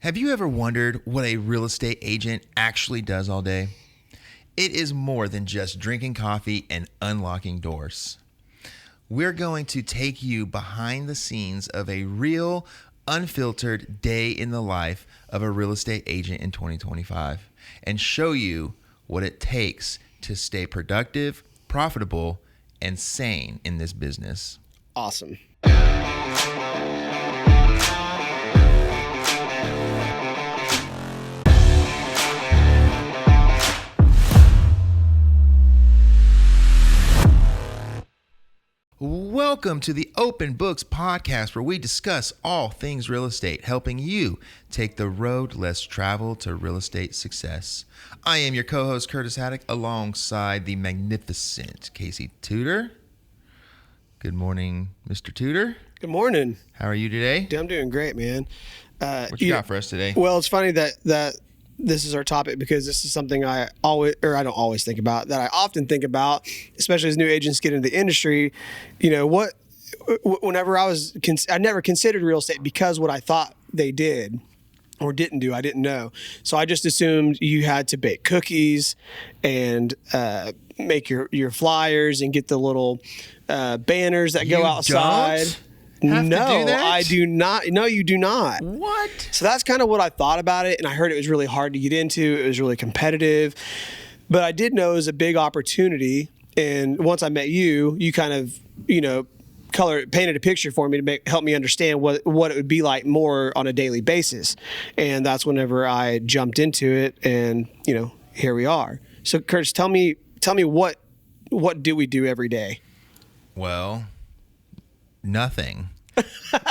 Have you ever wondered what a real estate agent actually does all day? It is more than just drinking coffee and unlocking doors. We're going to take you behind the scenes of a real, unfiltered day in the life of a real estate agent in 2025 and show you what it takes to stay productive, profitable, and sane in this business. Awesome. Welcome to the Open Books Podcast, where we discuss all things real estate, helping you take the road less traveled to real estate success. I am your co-host, Curtis Haddock, alongside the magnificent Casey Tudor. Good morning, Mr. Tudor. Good morning. How are you today? I'm doing great, man. What you got for us today? Well, it's funny that this is our topic because this is something I don't always think about, that I often think about, especially as new agents get into the industry. You know, whenever I never considered real estate because what I thought they did or didn't do, I didn't know. So I just assumed you had to bake cookies and make your flyers and get the little banners that go outside. No, I do not. No, you do not. What? So that's kind of what I thought about it. And I heard it was really hard to get into. It was really competitive. But I did know it was a big opportunity. And once I met you, you kind of, painted a picture for me to help me understand what it would be like more on a daily basis. And that's whenever I jumped into it. And, here we are. So, Curtis, tell me what do we do every day? Well, nothing.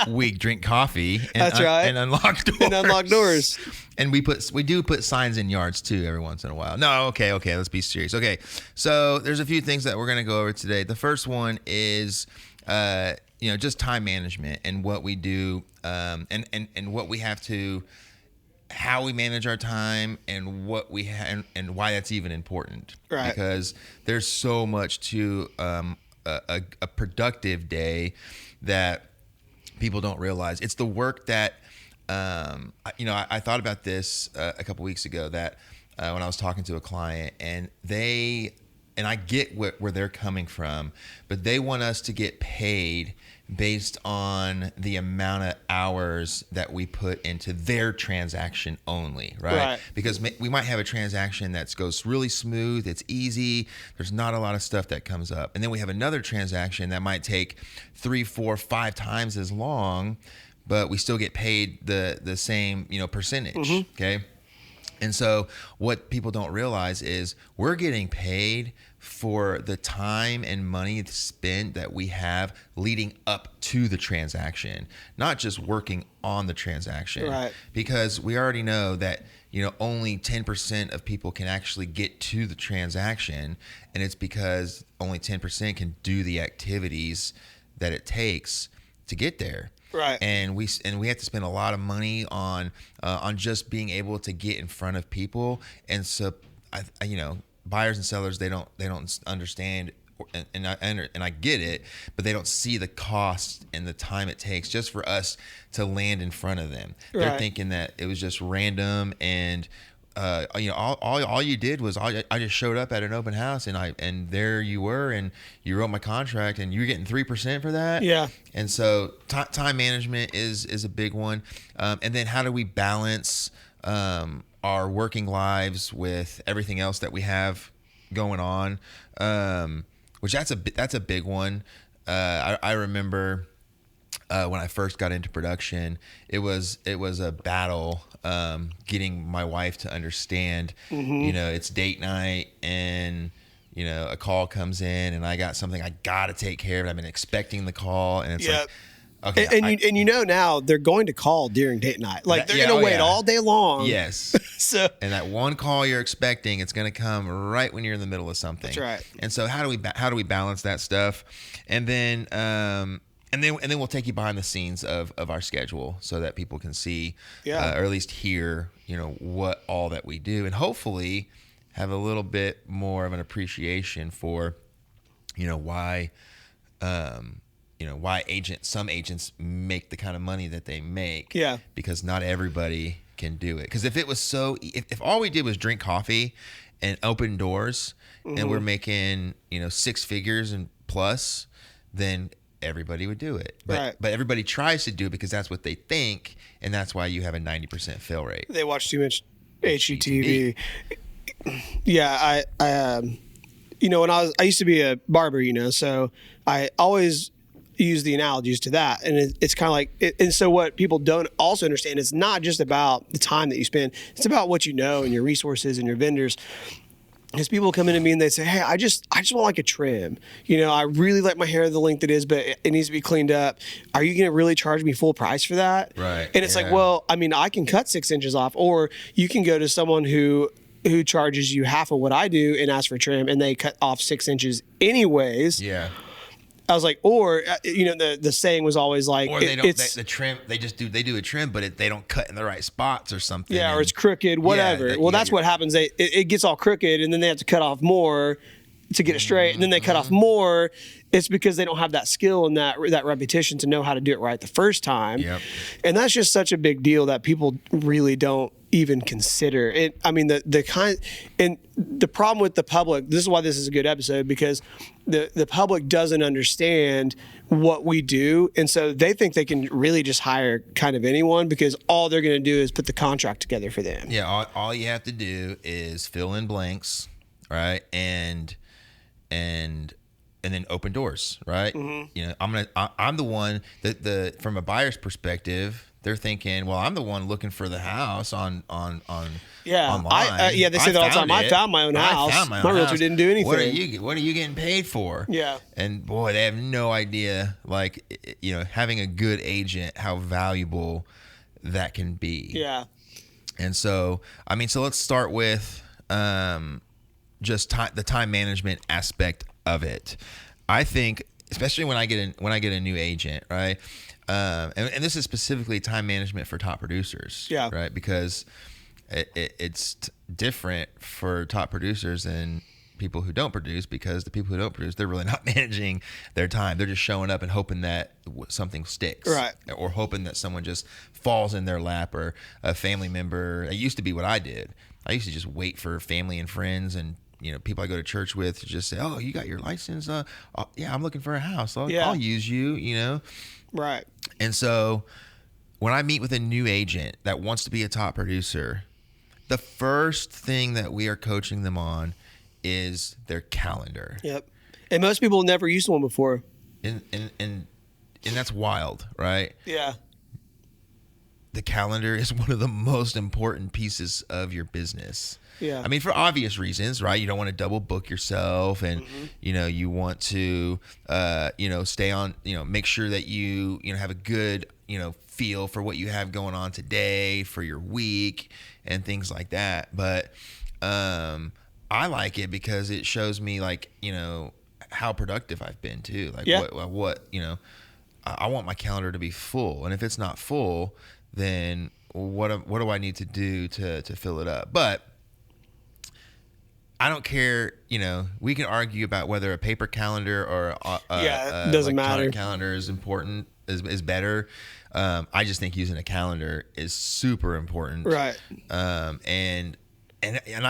We drink coffee and, That's right. and unlock doors. And unlock doors. And we do put signs in yards too every once in a while. No, okay, let's be serious. Okay, so there's a few things that we're going to go over today. The first one is just time management and what we do and what we have to, how we manage our time and what we and why that's even important. Right. Because there's so much to a productive day that people don't realize. It's the work that, I thought about this a couple weeks ago that when I was talking to a client and I get where they're coming from, but they want us to get paid based on the amount of hours that we put into their transaction only, right? Because we might have a transaction that goes really smooth, it's easy, there's not a lot of stuff that comes up. And then we have another transaction that might take 3, 4, 5 times as long, but we still get paid the same, percentage, okay? And so what people don't realize is we're getting paid for the time and money spent that we have leading up to the transaction, not just working on the transaction. Right. Because we already know that, only 10% of people can actually get to the transaction, and it's because only 10% can do the activities that it takes to get there. Right. And we have to spend a lot of money on just being able to get in front of people. And so, buyers and sellers, they don't understand, and I get it, but they don't see the cost and the time it takes just for us to land in front of them. Right. They're thinking that it was just random and. All you did was I just showed up at an open house and there you were and you wrote my contract and you're getting 3% for that. Yeah. And so time management is a big one. And then how do we balance our working lives with everything else that we have going on? Which that's a big one. I remember when I first got into production, it was a battle getting my wife to understand, it's date night and, a call comes in and I got something I got to take care of. I've been expecting the call and it's like, okay. And now they're going to call during date night. Like they're going to wait all day long. Yes. So and that one call you're expecting, it's going to come right when you're in the middle of something. That's right. And so how do we balance that stuff? And then, And then we'll take you behind the scenes of our schedule so that people can see, or at least hear, what all that we do, and hopefully have a little bit more of an appreciation for, why some agents make the kind of money that they make. Yeah. Because not everybody can do it. Because if it was if all we did was drink coffee and open doors, and we're making six figures and plus, then everybody would do it. But everybody tries to do it because that's what they think, and that's why you have a 90% fail rate. They watch too much HGTV. Yeah, I when I used to be a barber, so I always use the analogies to that, and it's kind of like and so what people don't also understand is not just about the time that you spend, it's about what and your resources and your vendors. Because people come in to me and they say, hey, I just want like a trim. I really like my hair the length it is, but it needs to be cleaned up. Are you going to really charge me full price for that? Right. And it's like, well, I mean, I can cut 6 inches off, or you can go to someone who charges you half of what I do and ask for trim, and they cut off 6 inches anyways. Yeah. I was like, or the saying was always like, or the trim. They do a trim, but they don't cut in the right spots or something. Yeah, or it's crooked, whatever. That's what happens. It gets all crooked, and then they have to cut off more to get it straight, and then they cut off more. It's because they don't have that skill and that repetition to know how to do it right the first time. Yep. And that's just such a big deal that people really don't even consider it. I mean, the problem with the public, this is why this is a good episode, because the public doesn't understand what we do. And so they think they can really just hire kind of anyone because all they're going to do is put the contract together for them. Yeah. All you have to do is fill in blanks, right? And then open doors, right? Mm-hmm. I'm the one that from a buyer's perspective, they're thinking, well, I'm the one looking for the house on online. They say that all the time. I found my own house. My realtor didn't do anything. What are you getting paid for? Yeah. And boy, they have no idea, having a good agent, how valuable that can be. Yeah. And so, so let's start with just the time management aspect of it. I think, especially when I get a new agent, right? And this is specifically time management for top producers, yeah, right? Because it's different for top producers than people who don't produce, because the people who don't produce, they're really not managing their time. They're just showing up and hoping that something sticks, right? Or hoping that someone just falls in their lap, or a family member. It used to be what I did. I used to just wait for family and friends and people I go to church with to just say, "Oh, you got your license? Yeah, I'm looking for a house. I'll use you." Right. And so when I meet with a new agent that wants to be a top producer, the first thing that we are coaching them on is their calendar. Yep. And most people never used one before. And that's wild, right? Yeah. The calendar is one of the most important pieces of your business. Yeah. I mean, for obvious reasons, right? You don't want to double book yourself, and you want to stay on, make sure that you have a good, feel for what you have going on today, for your week and things like that. But I like it because it shows me how productive I've been too. What I want my calendar to be full, and if it's not full, then what do I need to do to fill it up? But I don't care, we can argue about whether a paper calendar or it doesn't matter. Calendar is important, is better. I just think using a calendar is super important. Right. And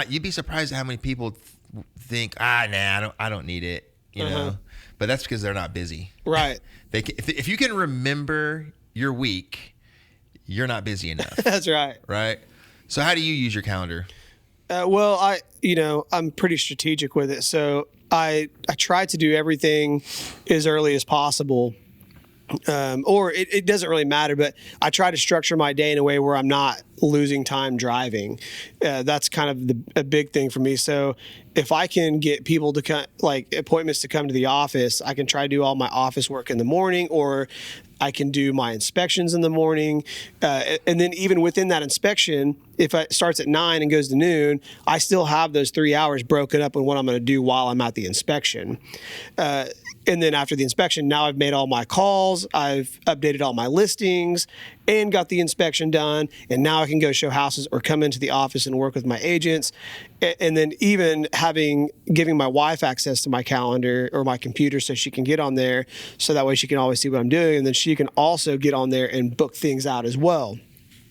you'd be surprised at how many people think, I don't need it, know, but that's because they're not busy. Right. If you can remember your week, you're not busy enough. That's right. Right. So how do you use your calendar? Well, I'm pretty strategic with it. So I try to do everything as early as possible. Or it doesn't really matter, but I try to structure my day in a way where I'm not losing time driving. That's kind of a big thing for me. So if I can get people to come, appointments to come to the office, I can try to do all my office work in the morning, or I can do my inspections in the morning. And then even within that inspection, if it starts at 9 and goes to noon, I still have those 3 hours broken up in what I'm going to do while I'm at the inspection. And then after the inspection, now I've made all my calls, I've updated all my listings, and got the inspection done. And now I can go show houses or come into the office and work with my agents. And then even giving my wife access to my calendar or my computer so she can get on there, so that way she can always see what I'm doing. And then she can also get on there and book things out as well.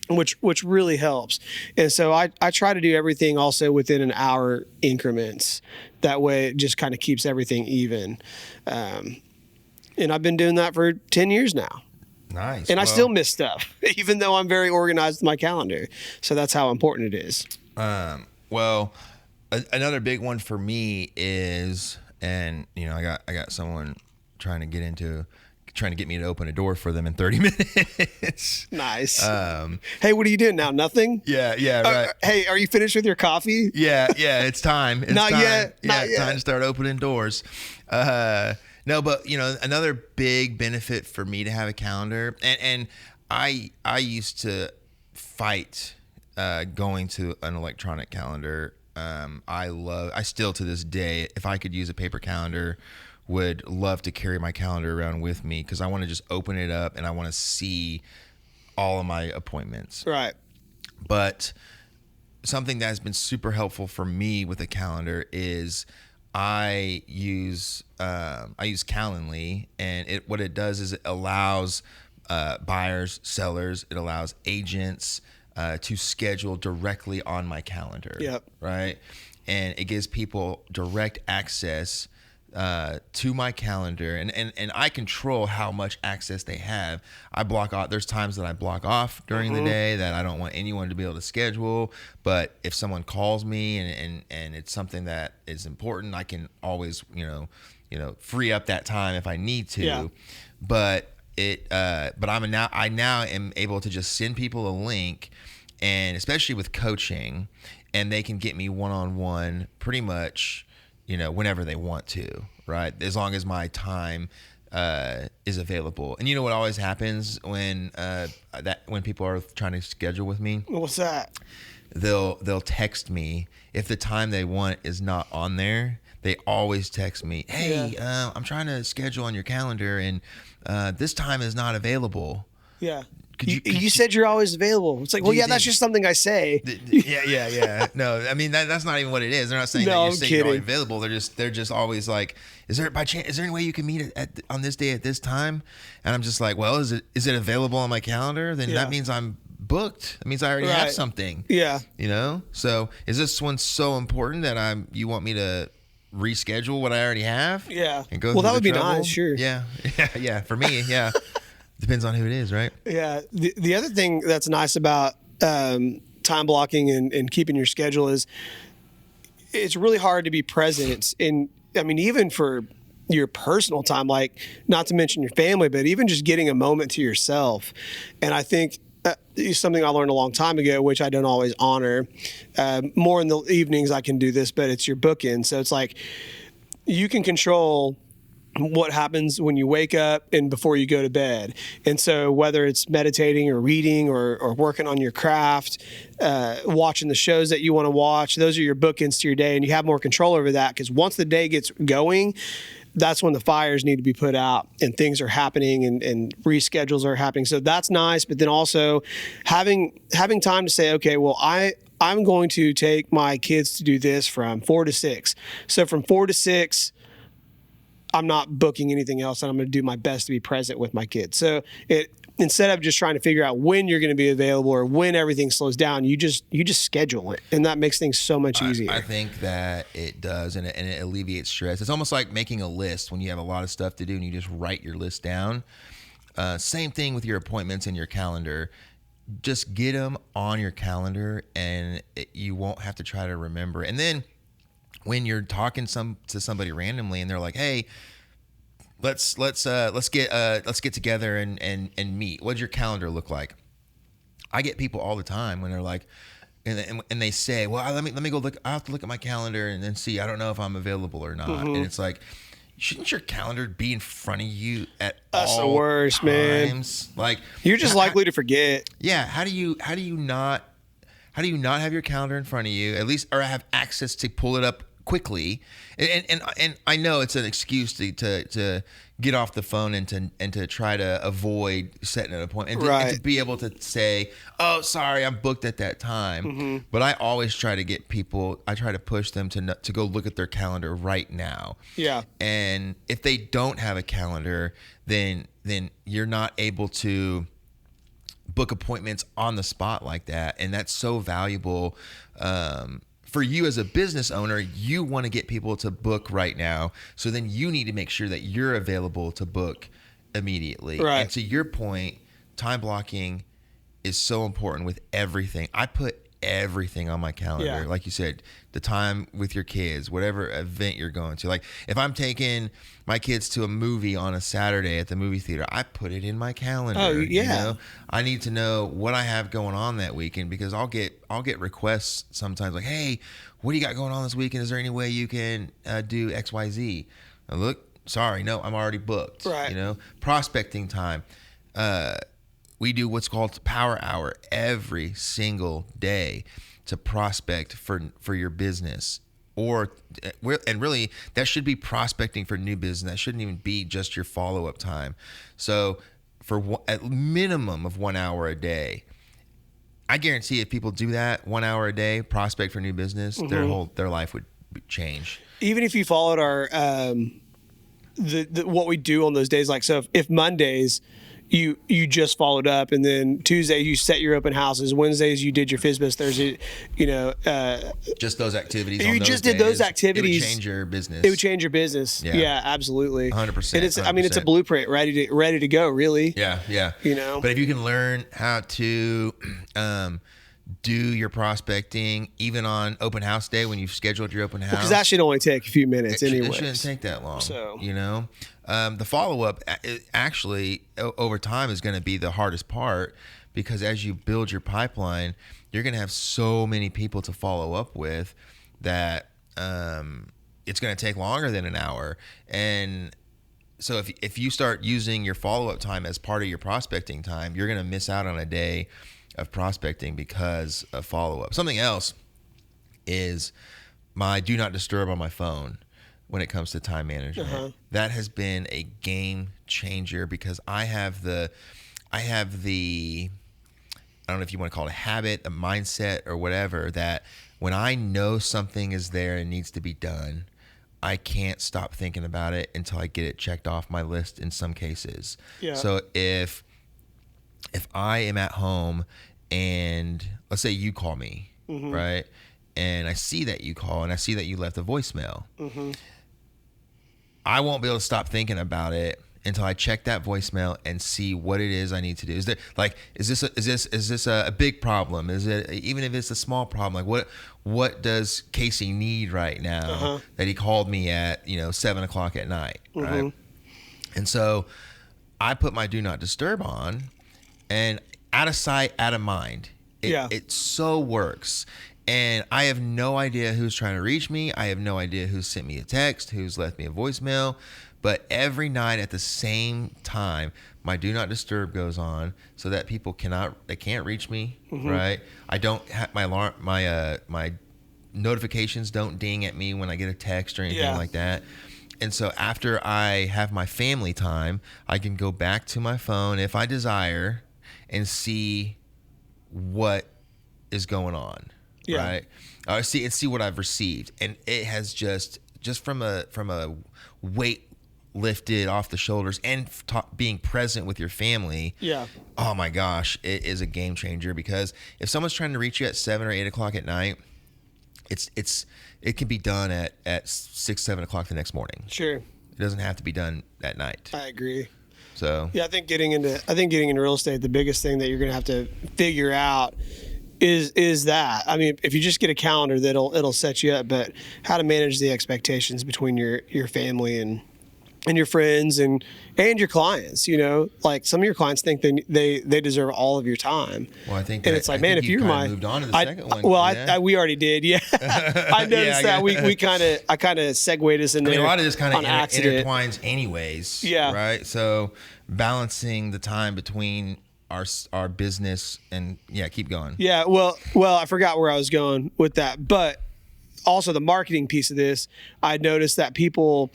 which really helps. And so I try to do everything also within an hour increments. That way it just kind of keeps everything even. And I've been doing that for 10 years now. Nice. And I still miss stuff, even though I'm very organized with my calendar. So that's how important it is. Another big one for me is, and I got someone trying to get me to open a door for them in 30 minutes. Nice. Hey, what are you doing now? Nothing? Yeah, right. Hey, are you finished with your coffee? Yeah, it's time. It's Not time. yet. Yeah, Not yet. Time to start opening doors. No, but another big benefit for me to have a calendar, and I used to fight going to an electronic calendar. I still to this day, if I could use a paper calendar, would love to carry my calendar around with me, because I want to just open it up and I want to see all of my appointments. Right. But something that has been super helpful for me with a calendar is I use Calendly, and what it does is it allows buyers, sellers, it allows agents to schedule directly on my calendar. Yep. Right. And it gives people direct access to my calendar, and I control how much access they have. I block off. There's times that I block off during the day that I don't want anyone to be able to schedule. But if someone calls me and it's something that is important, I can always free up that time if I need to. Yeah. But I now am able to just send people a link, and especially with coaching, and they can get me one-on-one pretty much whenever they want to, right? As long as my time is available. And what always happens when people are trying to schedule with me? What's that? They'll text me if the time they want is not on there. They always text me, "Hey, I'm trying to schedule on your calendar, and this time is not available." Yeah. You said you're always available. It's like, well, that's just something I say. Yeah. No, I mean that's not even what it is. They're not saying that you're saying you're always available. They're just always like, is there any way you can meet on this day at this time? And I'm just like, well, is it available on my calendar? Then that means I'm booked. That means I already have something. Yeah. So is this one so important that you want me to reschedule what I already have? Yeah. And go. Well, that would be trouble? nice. Sure. Yeah. For me, yeah. Depends on who it is, right? Yeah. The other thing that's nice about time blocking and keeping your schedule is it's really hard to be present even for your personal time, like not to mention your family, but even just getting a moment to yourself. And I think it's something I learned a long time ago, which I don't always honor. More in the evenings I can do this, but it's your bookend. So it's like you can control what happens when you wake up and before you go to bed. And so whether it's meditating or reading or working on your craft, watching the shows that you want to watch, those are your bookends to your day, and you have more control over that, because once the day gets going, that's when the fires need to be put out and things are happening and reschedules are happening. So that's nice. But then also having time to say, okay, well, I'm going to take my kids to do this from 4 to 6. So from 4 to 6, I'm not booking anything else, and I'm going to do my best to be present with my kids. So instead of just trying to figure out when you're going to be available or when everything slows down, you just schedule it, and that makes things so much easier. I think that it does, and it alleviates stress. It's almost like making a list when you have a lot of stuff to do and you just write your list down. Same thing with your appointments and your calendar. Just get them on your calendar, and you won't have to try to remember. And then when you're talking to somebody randomly and they're like, "Hey, let's get together and meet. What does your calendar look like?" I get people all the time when they're like, and they say, "Well, let me go look. I have to look at my calendar and then see. I don't know if I'm available or not." And it's like, shouldn't your calendar be in front of you at That's all the worst, times? man. Like, you're just likely to forget. Yeah. How do you not have your calendar in front of you, at least, or have access to pull it up quickly? And I know it's an excuse to get off the phone and to try to avoid setting an appointment, and to be able to say, "Oh, sorry, I'm booked at that time." But I always try to get people. I try to push them to go look at their calendar right now. Yeah. And if they don't have a calendar, then you're not able to book appointments on the spot like that. And that's so valuable. For you as a business owner, you want to get people to book right now. So then you need to make sure that you're available to book immediately. Right. And to your point, time blocking is so important with everything. I put everything on my calendar. Yeah. Like you said, the time with your kids, whatever event you're going to. Like if I'm taking my kids to a movie on a Saturday at the movie theater, I put it in my calendar. Oh, yeah. You know? I need to know what I have going on that weekend, because I'll get requests sometimes like, hey, what do you got going on this weekend? Is there any way you can do XYZ? And look, sorry, no, I'm already booked. Right. You know, prospecting time. We do what's called Power Hour every single day to prospect for your business. And really, that should be prospecting for new business. That shouldn't even be just your follow-up time. So for at minimum of 1 hour a day, I guarantee if people do that 1 hour a day, prospect for new business, their life would change. Even if you followed our what we do on those days, like, so if Mondays you just followed up, and then Tuesday you set your open houses, Wednesdays you did your FISBIS, Thursday, just those activities. You just did those activities. It would change your business. It would change your business. Yeah, absolutely. 100%. And it's, I mean, it's a blueprint ready to go, really. Yeah. But if you can learn how to do your prospecting even on open house day when you've scheduled your open house, because that should only take a few minutes anyway. It shouldn't take that long. So the follow-up actually over time is going to be the hardest part, because as you build your pipeline, you're going to have so many people to follow up with that it's going to take longer than an hour. And so if you start using your follow-up time as part of your prospecting time, you're going to miss out on a day of prospecting because of follow-up. Something else is my do not disturb on my phone when it comes to time management. That has been a game changer, because I have the I don't know if you want to call it a habit, a mindset, or whatever, that when I know something is there and needs to be done, I can't stop thinking about it until I get it checked off my list in some cases. Yeah. So if I am at home and let's say you call me, right? And I see that you call and I see that you left a voicemail. I won't be able to stop thinking about it until I check that voicemail and see what it is I need to do. Is this a big problem? Is it, even if it's a small problem, like what does Casey need right now that he called me at 7:00 at night, right? And so I put my do not disturb on, and out of sight, out of mind. It so works. And I have no idea who's trying to reach me. I have no idea who's sent me a text, who's left me a voicemail. But every night at the same time, my do not disturb goes on so that people can't reach me, right? I don't have my alarm, my notifications don't ding at me when I get a text or anything like that. And so after I have my family time, I can go back to my phone if I desire and see what is going on. Right. See what I've received, and it has just from a weight lifted off the shoulders, and being present with your family. Oh my gosh, it is a game changer, because if someone's trying to reach you at 7 or 8 o'clock at night, it can be done at 6, 7 o'clock the next morning. Sure. It doesn't have to be done at night. I agree. So I think getting into real estate, the biggest thing that you're going to have to figure out is that, I mean, if you just get a calendar, it'll set you up, but how to manage the expectations between your family and your friends and your clients. Like some of your clients think they deserve all of your time. Well, I think, and it's like, man, if you're moved on to the second one. We already did. Yeah, I noticed that I kind of segued us in there. A lot of this kind of intertwines, anyways. Yeah. Right. So balancing the time between our business and keep going. Yeah. Well, I forgot where I was going with that, but also the marketing piece of this, I noticed that people,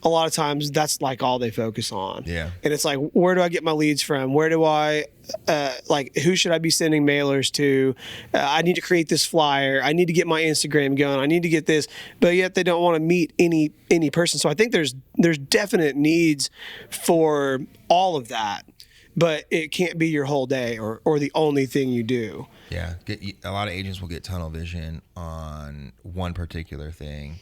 a lot of times that's like all they focus on. Yeah. And it's like, where do I get my leads from? Where do I, who should I be sending mailers to? I need to create this flyer. I need to get my Instagram going. I need to get this, but yet they don't want to meet any person. So I think there's definite needs for all of that, but it can't be your whole day or the only thing you do. Yeah. A lot of agents will get tunnel vision on one particular thing.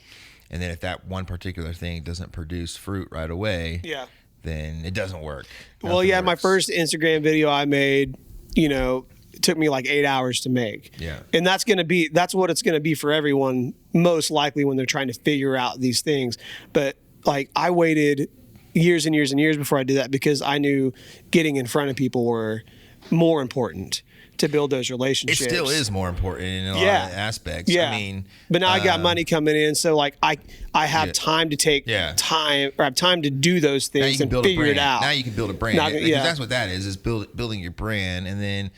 And then if that one particular thing doesn't produce fruit right away, Yeah. then it doesn't work. Well, yeah, Nothing my works. first Instagram video I made, it took me like 8 hours to make. Yeah. And that's what it's going to be for everyone, most likely when they're trying to figure out these things. But like I waited years and years and years before I did that because I knew getting in front of people were more important to build those It relationships. still is more important in a lot Yeah. of aspects. Yeah. I mean, but now I got money coming in, so like I have Yeah. time to take Yeah. time, or I have time to do those now you things can and build a figure brand. it out. Now you can build a brand. Not- Because yeah. that's what that is building your brand, and then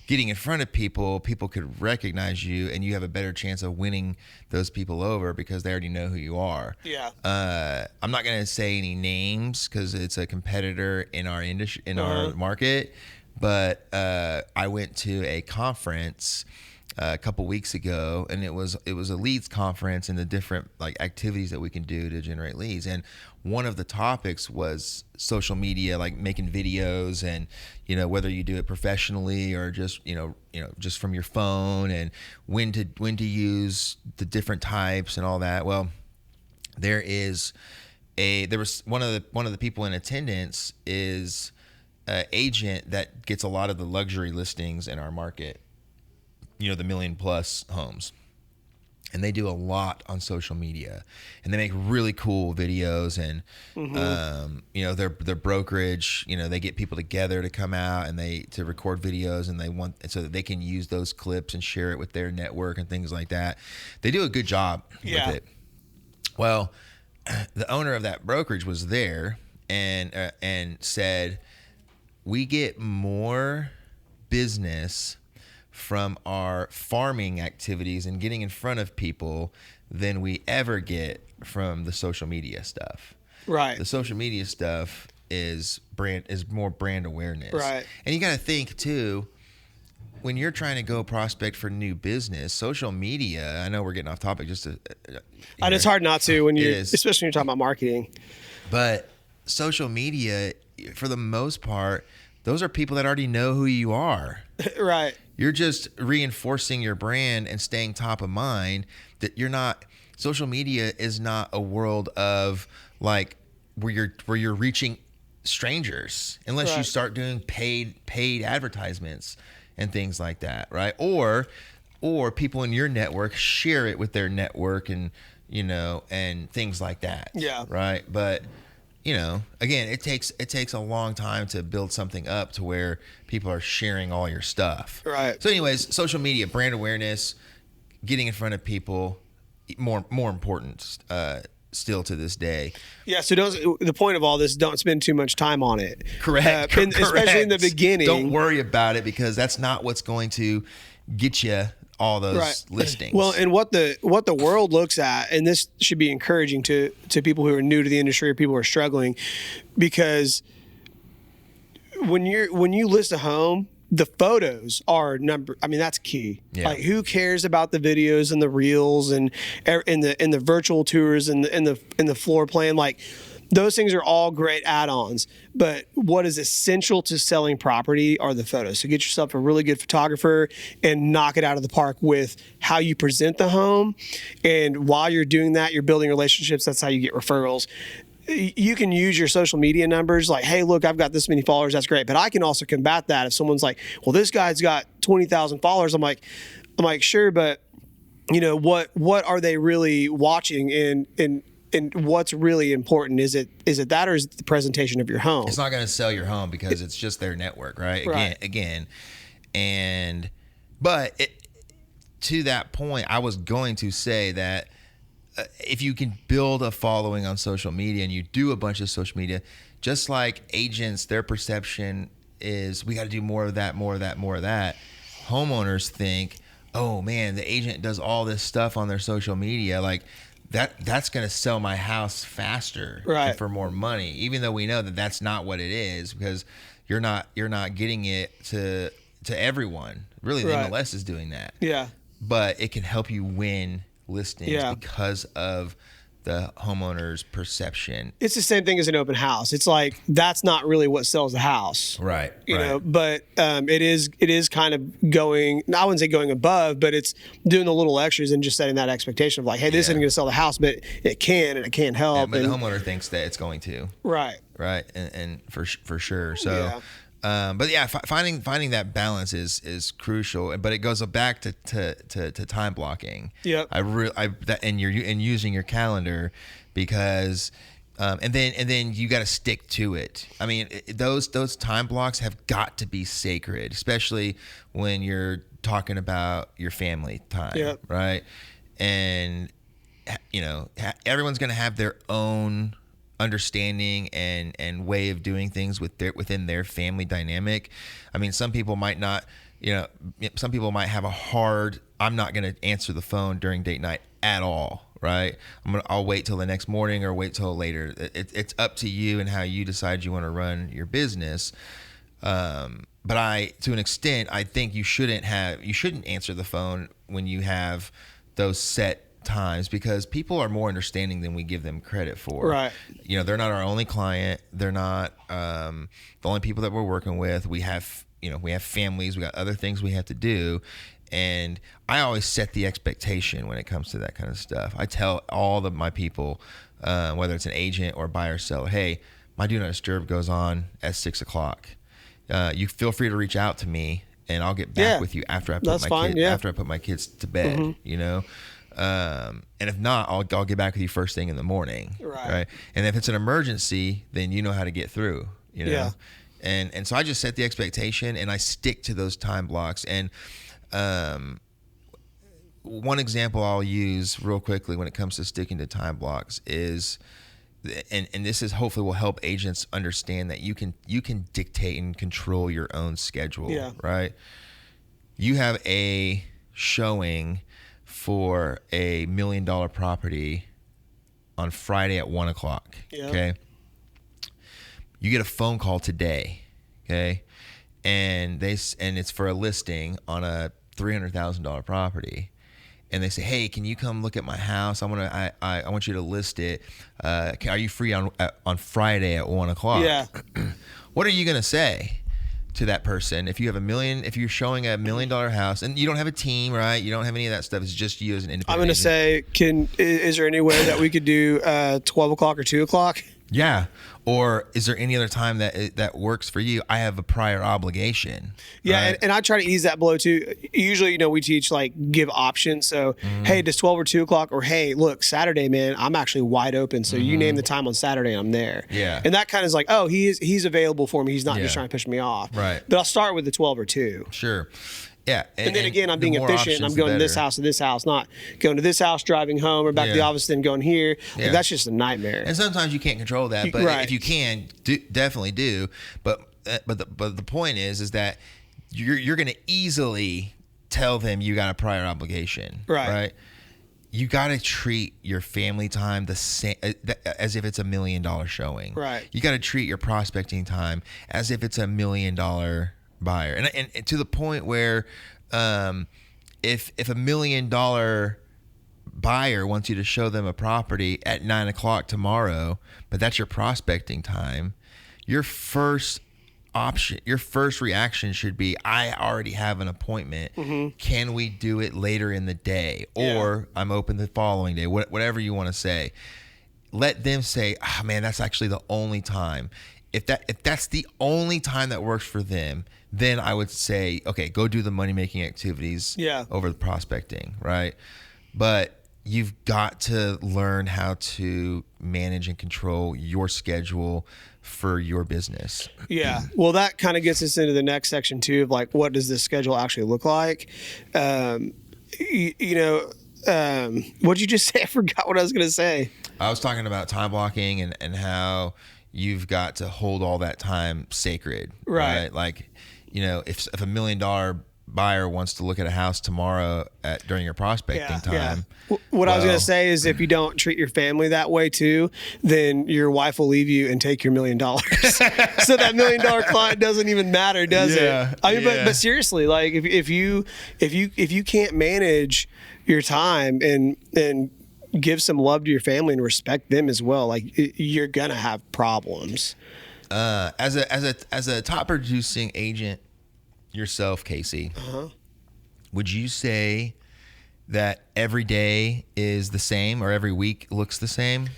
getting in front of people. People could recognize you, and you have a better chance of winning those people over because they already know who you are. Yeah. I'm not going to say any names because it's a competitor in our industry, in our market. But I went to a conference a couple weeks ago, and it was a leads conference and the different like activities that we can do to generate leads. And one of the topics was social media, like making videos, and whether you do it professionally or just just from your phone, and when to use the different types and all that. Well, there was one of the people in attendance is agent that gets a lot of the luxury listings in our market, the $1 million+ homes, and they do a lot on social media, and they make really cool videos, and their brokerage, they get people together to come out and to record videos, and they want so that they can use those clips and share it with their network and things like that. They do a good job with it. Well, the owner of that brokerage was there and said, we get more business from our farming activities and getting in front of people than we ever get from the social media stuff. Right. The social media stuff is more brand awareness. Right. And you got to think too, when you're trying to go prospect for new business, social media, I know we're getting off topic And it's hard not to when especially especially when you're talking about marketing. But social media, for the most part, those are people that already know who you are. Right. You're just reinforcing your brand and staying top of mind. That you're not. Social media is not a world of like where you're reaching strangers unless you start doing paid advertisements and things like that, right? Or people in your network share it with their network, and and things like that. Yeah. Right. But again, it takes a long time to build something up to where people are sharing all your stuff. Right. So anyways, social media, brand awareness, getting in front of people, more important still to this day. Yeah. So the point of all this, don't spend too much time on it. Correct. Correct. Especially in the beginning. Don't worry about it because that's not what's going to get you all those listings. Well, and what the world looks at, and this should be encouraging to people who are new to the industry or people who are struggling, because when you list a home, the photos are that's key. Yeah. Like, who cares about the videos and the reels and in the virtual tours and in the floor plan? Like, those things are all great add-ons, but what is essential to selling property are the photos. So get yourself a really good photographer and knock it out of the park with how you present the home. And while you're doing that, you're building relationships. That's how you get referrals. You can use your social media numbers, like, hey, look, I've got this many followers. That's great. But I can also combat that if someone's like, well, this guy's got 20,000 followers. I'm like, sure, but what are they really watching? And what's really important? Is it that, or is it the presentation of your home? It's not going to sell your home because it's just their network, right? But to that point, I was going to say that if you can build a following on social media and you do a bunch of social media, just like agents, their perception is we got to do more of that. Homeowners think, oh man, the agent does all this stuff on their social media, like that's going to sell my house faster and for more money, even though we know that that's not what it is, because you're not getting it to everyone. Really, the MLS is doing that. Yeah. But it can help you win listings because of the homeowner's perception. It's the same thing as an open house. It's like, that's not really what sells the house. Right. You know, but it is kind of going, I wouldn't say going above, but it's doing the little extras and just setting that expectation of like, hey, this isn't going to sell the house, but it can, and it can help. But the homeowner thinks that it's going to. Right. Right. And for sure. So, but yeah, finding that balance is crucial. But it goes back to time blocking. Yep. And using your calendar, because and then you got to stick to it. I mean, those time blocks have got to be sacred, especially when you're talking about your family time. Yep. Right. And you know, everyone's going to have their own understanding and way of doing things within their family dynamic. I mean, some people might not, you know, some people might have a hard, I'm not going to answer the phone during date night at all, right? I'll wait till the next morning or wait till later. It's up to you and how you decide you want to run your business. But to an extent, I think you shouldn't answer the phone when you have those set times, because people are more understanding than we give them credit for. Right. You know, they're not our only client. They're not the only people that we're working with. We have families. We got other things we have to do. And I always set the expectation when it comes to that kind of stuff. I tell all of my people, whether it's an agent or buyer or seller, hey, my do not disturb goes on at 6:00. You feel free to reach out to me, and I'll get back with you after I put my kids to bed. Mm-hmm. You know. And if not, I'll get back with you first thing in the morning. Right. And if it's an emergency, then you know how to get through, you know? Yeah. And so I just set the expectation and I stick to those time blocks. And, one example I'll use real quickly when it comes to sticking to time blocks is, and this is hopefully will help agents understand that you can dictate and control your own schedule. Yeah. Right. You have a showing for a $1 million property on Friday at 1:00. Yeah. Okay. You get a phone call today. Okay. And it's for a listing on a $300,000 property. And they say, hey, can you come look at my house? I want you to list it. Are you free on Friday at 1:00? Yeah. What are you going to say to that person if you're showing a $1 million house and you don't have a team, right? You don't have any of that stuff. It's just you as an independent. I'm going to say, is there any way that we could do 12 o'clock or 2 o'clock? Yeah. Or is there any other time that works for you? I have a prior obligation. Yeah, right? and I try to ease that blow too. Usually, you know, we teach give options. So, hey, does 12 or 2 o'clock? Or hey, look, Saturday, man, I'm actually wide open. So you name the time on Saturday, I'm there. Yeah. And that kind of is like, oh, he's available for me. He's not just trying to push me off. Right. But I'll start with the 12 or 2. Sure. Yeah. And then again, I'm being efficient. I'm going to this house to this house, not going to this house, driving home, or back to the office, then going here. Yeah. That's just a nightmare. And sometimes you can't control that, but if you can, definitely do. But the point is that you're going to easily tell them you got a prior obligation, right? You got to treat your family time the same as if it's $1 million showing. Right. You got to treat your prospecting time as if it's $1 million buyer, and to the point where if $1 million buyer wants you to show them a property at 9:00 tomorrow, but that's your prospecting time, your first reaction should be, I already have an appointment. Mm-hmm. Can we do it later in the day? Or I'm open the following day, whatever you want to say. Let them say, man, that's actually the only time. If that's the only time that works for them, then I would say, okay, go do the money-making activities over the prospecting, right? But you've got to learn how to manage and control your schedule for your business. Yeah. Well, that kind of gets us into the next section too, of what does this schedule actually look like? What'd you just say? I forgot what I was going to say. I was talking about time blocking and how you've got to hold all that time sacred, right? Like, if $1 million buyer wants to look at a house tomorrow during your prospecting time. Yeah. What I was going to say is, if you don't treat your family that way too, then your wife will leave you and take your $1 million. So that $1 million client doesn't even matter, does it? I mean, but seriously, if you can't manage your time and give some love to your family and respect them as well. Like you're gonna have problems. As a top producing agent yourself, Casey, would you say that every day is the same or every week looks the same?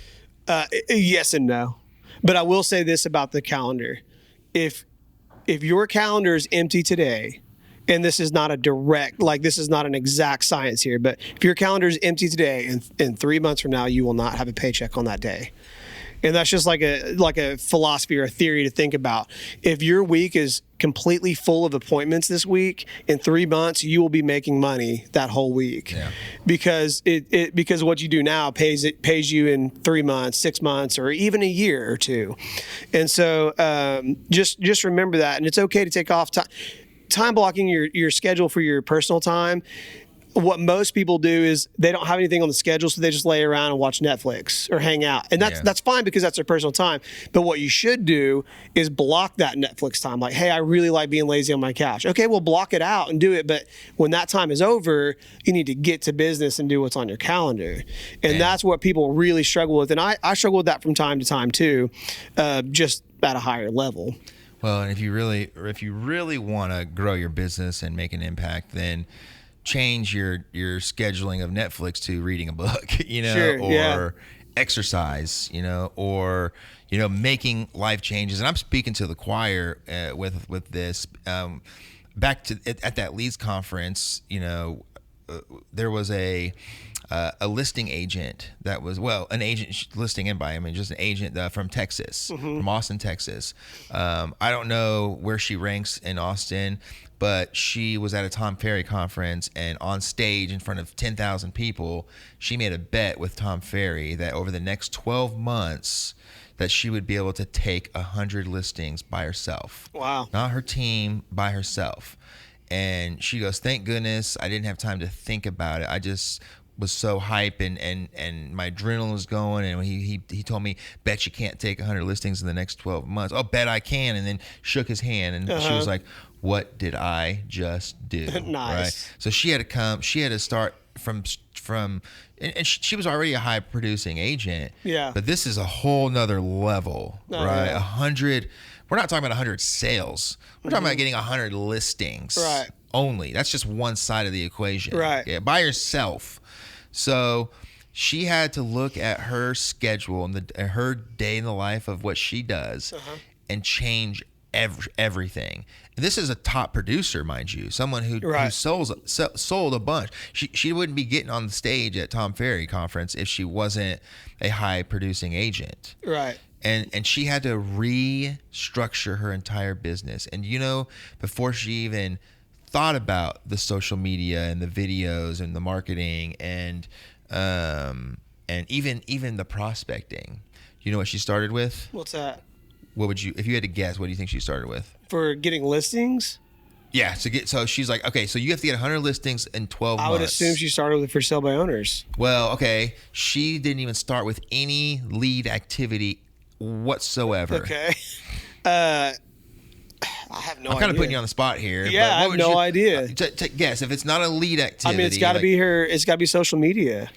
Yes and no. But I will say this about the calendar. If your calendar is empty today, and this is not a direct, like this is not an exact science here, but if your calendar is empty today and in 3 months from now, you will not have a paycheck on that day. And that's just like a philosophy or a theory to think about. If your week is completely full of appointments this week, in 3 months you will be making money that whole week. Yeah. Because because what you do now pays you in 3 months, 6 months, or even a year or two. And so just remember that, and it's okay to take off time blocking your schedule for your personal time. What most people do is they don't have anything on the schedule, so they just lay around and watch Netflix or hang out. And that's fine because that's their personal time. But what you should do is block that Netflix time. Like, hey, I really like being lazy on my couch. Okay, well, block it out and do it. But when that time is over, you need to get to business and do what's on your calendar. And that's what people really struggle with. And I struggle with that from time to time too, just at a higher level. Well, and if you really want to grow your business and make an impact, then change your scheduling of Netflix to reading a book, or exercise, or making life changes. And I'm speaking to the choir with this. Back to at that Leeds conference, there was a listing agent that was, an agent listing in by, just an agent from Texas, from Austin, Texas. I don't know where she ranks in Austin, but she was at a Tom Ferry conference, and on stage in front of 10,000 people, she made a bet with Tom Ferry that over the next 12 months that she would be able to take 100 listings by herself. Wow. Not her team, by herself. And she goes, thank goodness I didn't have time to think about it. I just was so hype and my adrenaline was going, and he told me, bet you can't take 100 listings in the next 12 months. Oh, bet I can. And then shook his hand, and she was like, what did I just do? Nice. Right? So she had to start from and she was already a high producing agent. Yeah. But this is a whole nother level, right? Yeah. 100, we're not talking about 100 sales. We're talking about getting 100 listings. Right. Only. That's just one side of the equation. Right. Yeah, by herself. So she had to look at her schedule and her day in the life of what she does and change everything. And this is a top producer, mind you, someone who sold a bunch. She wouldn't be getting on the stage at Tom Ferry conference if she wasn't a high producing agent. Right. And she had to restructure her entire business. And before she even thought about the social media and the videos and the marketing and even the prospecting, you know what she started with? What's that? What would you, if you had to guess, what do you think she started with? For getting listings? Yeah. So she's like, okay, so you have to get 100 listings in 12 months. I would assume she started with for sale by owners. Well, okay. She didn't even start with any lead activity whatsoever. Okay. I have no idea. I'm kind of putting you on the spot here. Yeah, I have no idea. Guess if it's not a lead activity. I mean, it's got to be it's got to be social media.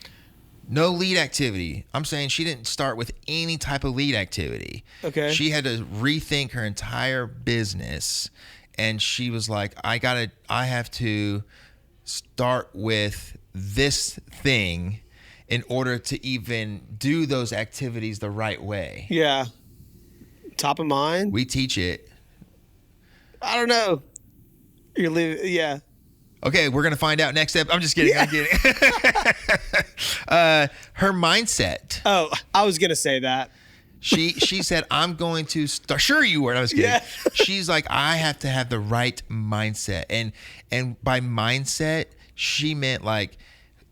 No lead activity. I'm saying she didn't start with any type of lead activity. Okay. She had to rethink her entire business, and she was like, I have to start with this thing in order to even do those activities the right way. Yeah. Top of mind? We teach it. I don't know. You're leaving, yeah. Okay, we're gonna find out next step. I'm just kidding. Yeah. I'm kidding. Her mindset. Oh, I was gonna say that. She said, I'm going to start. Sure you were. I was kidding. Yeah. She's like, I have to have the right mindset. And by mindset, she meant like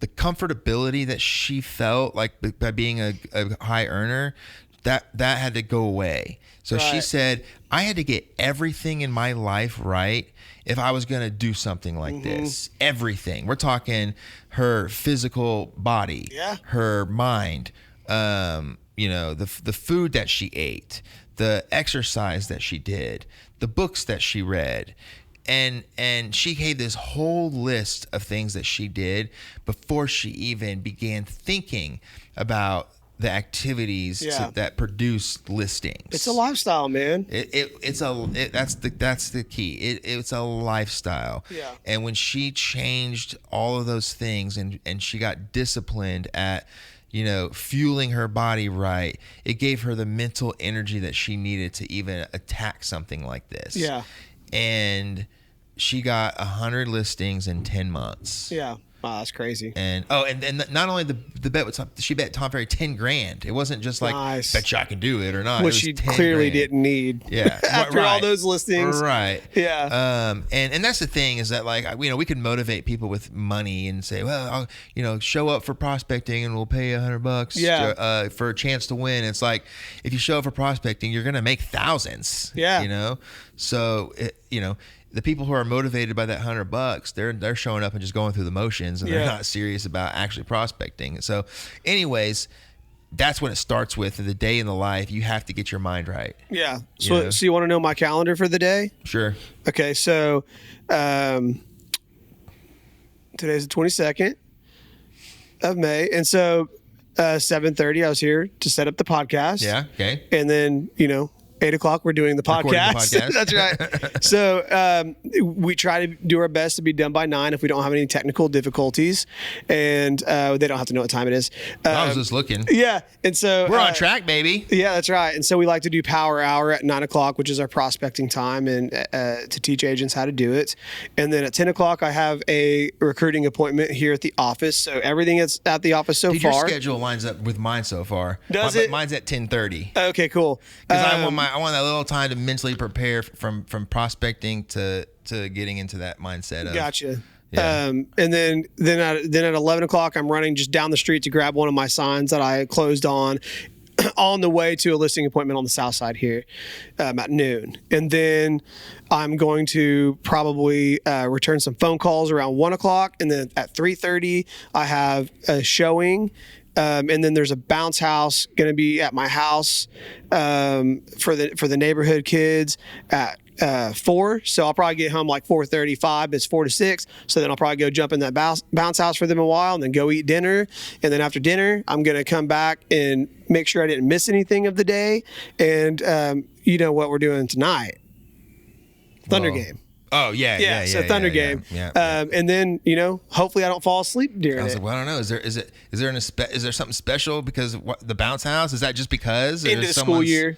the comfortability that she felt like by being a high earner, that had to go away. So she said, I had to get everything in my life right if I was going to do something like this. Everything. We're talking her physical body, her mind, the food that she ate, the exercise that she did, the books that she read. and she gave this whole list of things that she did before she even began thinking about the activities that produce listings. It's a lifestyle, man. That's the key. It's a lifestyle. Yeah. And when she changed all of those things and she got disciplined at, fueling her body right, it gave her the mental energy that she needed to even attack something like this. Yeah. And she got 100 listings in 10 months. Yeah. Wow, that's crazy. And not only the bet was she bet Tom Ferry $10,000. It wasn't just like bet you I can do it or not. Which she clearly didn't need. Yeah, after all those listings. Right. Yeah. And that's the thing is that like we can motivate people with money and say, well, show up for prospecting and we'll pay you $100. Yeah. For a chance to win. It's like if you show up for prospecting, you're gonna make thousands. Yeah. So the people who are motivated by that $100, they're showing up and just going through the motions, and they're not serious about actually prospecting. So, anyways, that's what it starts with. The day in the life, you have to get your mind right. Yeah. So you want to know my calendar for the day? Sure. Okay. So, today's the 22nd of May, and so 7:30, I was here to set up the podcast. Yeah. Okay. And then 8:00, we're doing the podcast. That's right. So we try to do our best to be done by 9 if we don't have any technical difficulties, and they don't have to know what time it is. I was just looking. Yeah, and so we're on track, baby. Yeah, that's right. And so we like to do Power Hour at 9:00, which is our prospecting time, and to teach agents how to do it. And then at 10:00, I have a recruiting appointment here at the office. So everything that's at the office so far. Your schedule lines up with mine so far. Does it? Mine's at 10:30. Okay, cool. Because I want that little time to mentally prepare from prospecting to getting into that mindset of. Gotcha. Yeah. And then at 11:00, I'm running just down the street to grab one of my signs that I closed on the way to a listing appointment on the south side here at noon. And then I'm going to probably return some phone calls around 1:00. And then at 3:30, I have a showing. And then there's a bounce house going to be at my house for the neighborhood kids at 4. So I'll probably get home like 4:35. It's 4 to 6. So then I'll probably go jump in that bounce house for them a while and then go eat dinner. And then after dinner, I'm going to come back and make sure I didn't miss anything of the day. And you know what we're doing tonight? Thunder game. Oh yeah. So Thunder game. Yeah. And then hopefully I don't fall asleep during it. I was like, well, I don't know. Is there something special because the bounce house? Is that just because into the school year?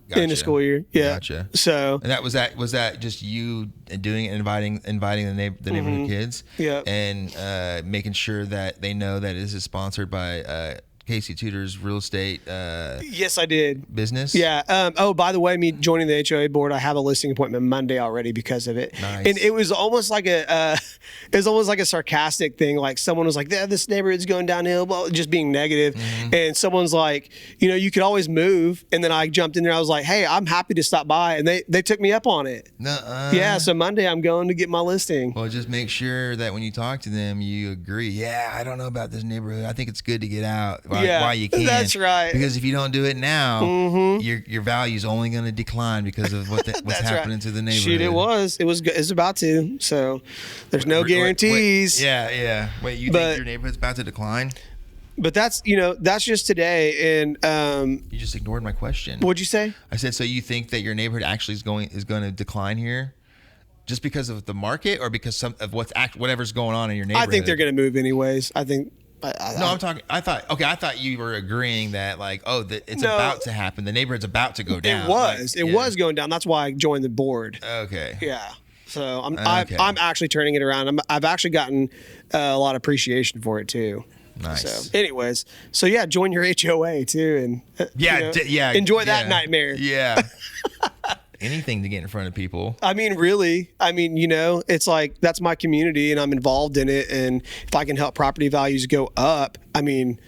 Gotcha. In the school year, yeah. Gotcha. So and was that just you doing it, inviting the neighborhood kids? Yeah. And making sure that they know that this is sponsored by Casey Tudor's real estate. Yes, I did. Business. Yeah. Oh, by the way, me joining the HOA board, I have a listing appointment Monday already because of it. Nice. And it was almost like a sarcastic thing. Like someone was like, "Yeah, this neighborhood's going downhill," well, just being negative. Mm-hmm. And someone's like, you could always move. And then I jumped in there. I was like, "Hey, I'm happy to stop by," and they took me up on it. Nuh-uh. Yeah. So Monday I'm going to get my listing. Well, just make sure that when you talk to them, you agree. Yeah, I don't know about this neighborhood. I think it's good to get out. While you can. That's right. Because if you don't do it now, your value is only going to decline because of what's happening to the neighborhood. Shoot, it was about to. So there's no guarantees. Yeah. Wait, you think your neighborhood's about to decline? But that's just today, and you just ignored my question. What'd you say? I said, so you think that your neighborhood actually is going to decline here? Just because of the market, or because of whatever's going on in your neighborhood? I think they're going to move anyways. I think. I'm talking. I thought you were agreeing that it's about to happen. The neighborhood's about to go down. It was going down. That's why I joined the board. Okay. Yeah. So I'm actually turning it around. I've actually gotten a lot of appreciation for it too. Nice. So, anyways, join your HOA too, and enjoy that nightmare. Yeah. Anything to get in front of people. I mean, really. I mean, it's like that's my community and I'm involved in it. And if I can help property values go up, I mean,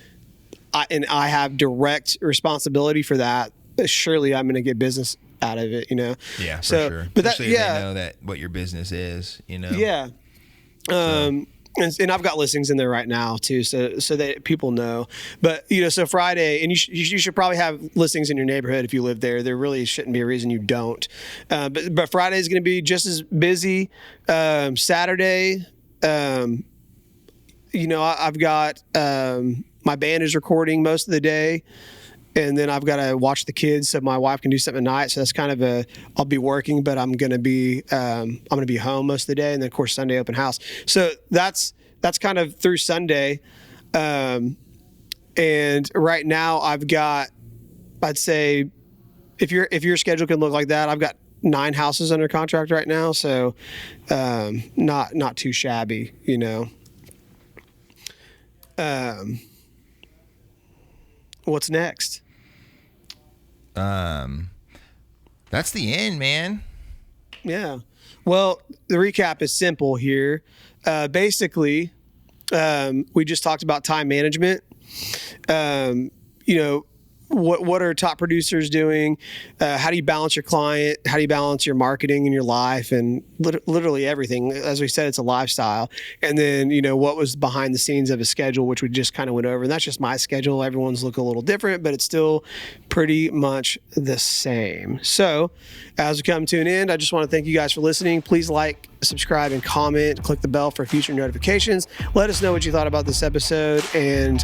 I have direct responsibility for that. Surely I'm going to get business out of it, Yeah, for sure. But especially if they know that what your business is, Yeah. and I've got listings in there right now too, so that people know. But so Friday, and you should probably have listings in your neighborhood if you live there. There really shouldn't be a reason you don't. But Friday is going to be just as busy. Saturday, I've got my band is recording most of the day. And then I've got to watch the kids so my wife can do something at night. So that's kind of I'll be working, but I'm going to be home most of the day. And then of course Sunday open house. So that's kind of through Sunday. And right now I've got, I'd say if your schedule can look like that, I've got 9 houses under contract right now. So, not too shabby, what's next? That's the end, man. Yeah. Well, the recap is simple here. Basically, we just talked about time management. What are top producers doing? How do you balance your client? How do you balance your marketing and your life and literally everything? As we said, it's a lifestyle. And then, what was behind the scenes of a schedule, which we just kind of went over. And that's just my schedule. Everyone's look a little different, but it's still pretty much the same. So as we come to an end, I just want to thank you guys for listening. Please like, subscribe, and comment. Click the bell for future notifications. Let us know what you thought about this episode, and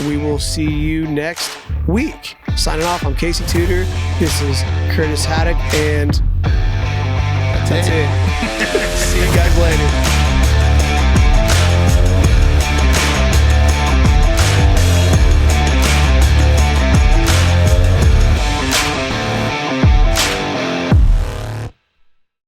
we will see you next week. Signing off, I'm Casey Tudor. This is Curtis Haddock, and that's it. See you guys later.